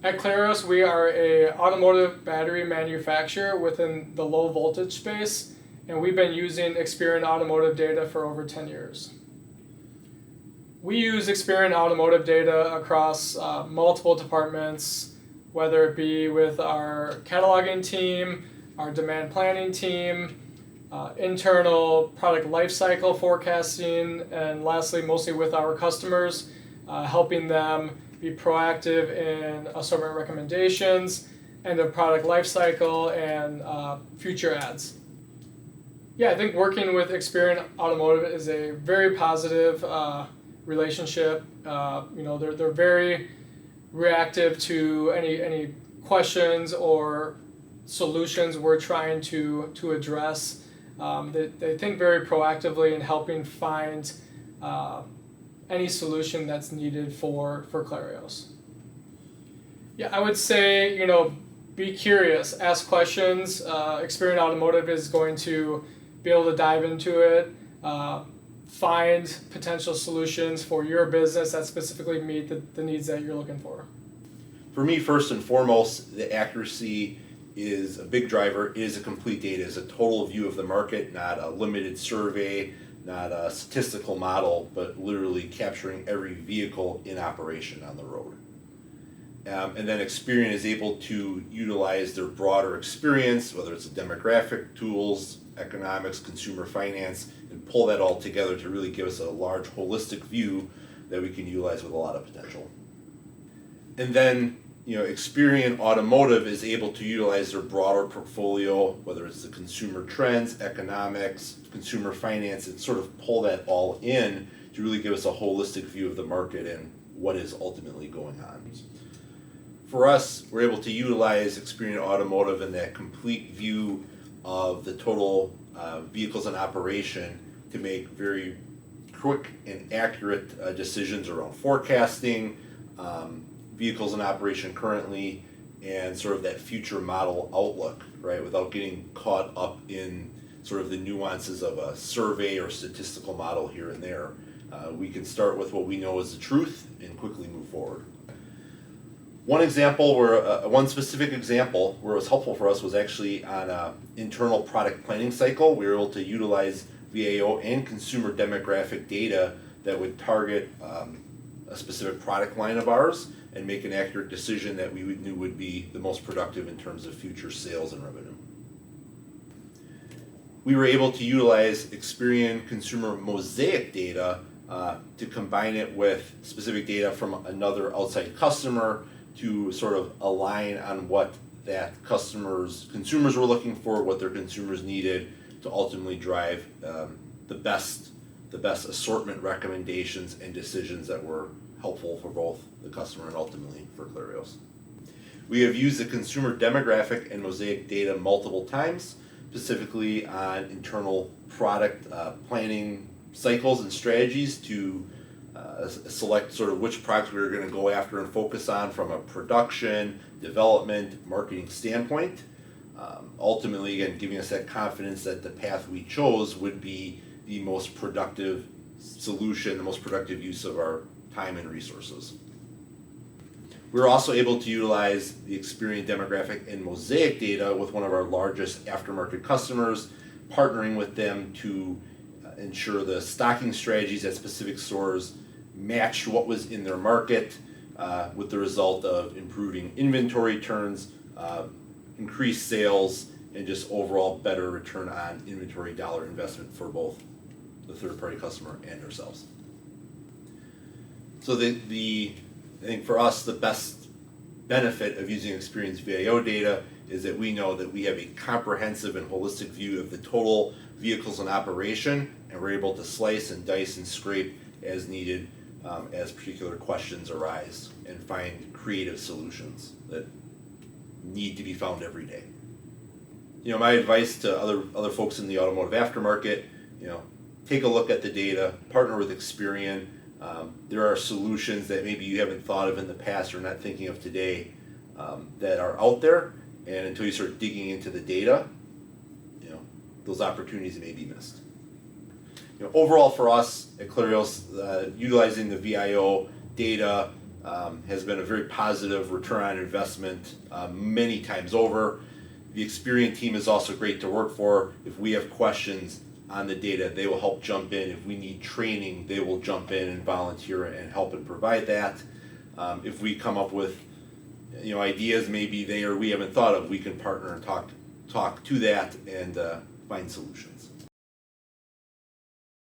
At Clarios, we are a automotive battery manufacturer within the low voltage space, and we've been using Experian automotive data for over 10 years. We use Experian automotive data across multiple departments, whether it be with our cataloging team, our demand planning team, internal product lifecycle forecasting, and lastly, mostly with our customers, helping them be proactive in assortment recommendations, end of product lifecycle, and future ads. Yeah, I think working with Experian Automotive is a very positive relationship. They're very reactive to any questions or solutions we're trying to address. They think very proactively in helping find any solution that's needed for Clarios. Yeah, I would say, be curious, ask questions. Experian Automotive is going to be able to dive into it, find potential solutions for your business that specifically meet the needs that you're looking for. For me, first and foremost, the accuracy is a big driver. It is a complete data, is a total view of the market, not a limited survey, not a statistical model, but literally capturing every vehicle in operation on the road. And then Experian is able to utilize their broader experience, whether it's demographic tools, economics, consumer finance, and pull that all together to really give us a large holistic view that we can utilize with a lot of potential. And then, Experian Automotive is able to utilize their broader portfolio, whether it's the consumer trends, economics, consumer finance, and sort of pull that all in to really give us a holistic view of the market and what is ultimately going on. For us, we're able to utilize Experian Automotive in that complete view of the total vehicles in operation to make very quick and accurate decisions around forecasting, vehicles in operation currently, and sort of that future model outlook, right? Without getting caught up in sort of the nuances of a survey or statistical model here and there. We can start with what we know is the truth and quickly move forward. One specific example where it was helpful for us was actually on an internal product planning cycle. We were able to utilize VAO and consumer demographic data that would target a specific product line of ours and make an accurate decision that we knew would be the most productive in terms of future sales and revenue. We were able to utilize Experian consumer mosaic data to combine it with specific data from another outside customer to sort of align on what that consumers were looking for, what their consumers needed to ultimately drive the best assortment recommendations and decisions that were helpful for both the customer and ultimately for Clarios. We have used the consumer demographic and mosaic data multiple times, specifically on internal product planning cycles and strategies to select sort of which products we were going to go after and focus on from a production, development, marketing standpoint. Ultimately, again, giving us that confidence that the path we chose would be the most productive solution, the most productive use of our time and resources. We were also able to utilize the Experian demographic and mosaic data with one of our largest aftermarket customers, partnering with them to ensure the stocking strategies at specific stores matched what was in their market, with the result of improving inventory turns, increased sales, and just overall better return on inventory dollar investment for both the third-party customer and ourselves. So I think for us, the best benefit of using Experian's VAO data is that we know that we have a comprehensive and holistic view of the total vehicles in operation, and we're able to slice and dice and scrape as needed as particular questions arise and find creative solutions that need to be found every day. My advice to other folks in the automotive aftermarket, take a look at the data, partner with Experian. There are solutions that maybe you haven't thought of in the past or not thinking of today that are out there, and until you start digging into the data, those opportunities may be missed. Overall for us at Clarios, utilizing the VIO data has been a very positive return on investment many times over. The Experian team is also great to work for. If we have questions on the data, they will help jump in. If we need training, they will jump in and volunteer and help and provide that. If we come up with ideas maybe they or we haven't thought of, we can partner and talk to that and find solutions.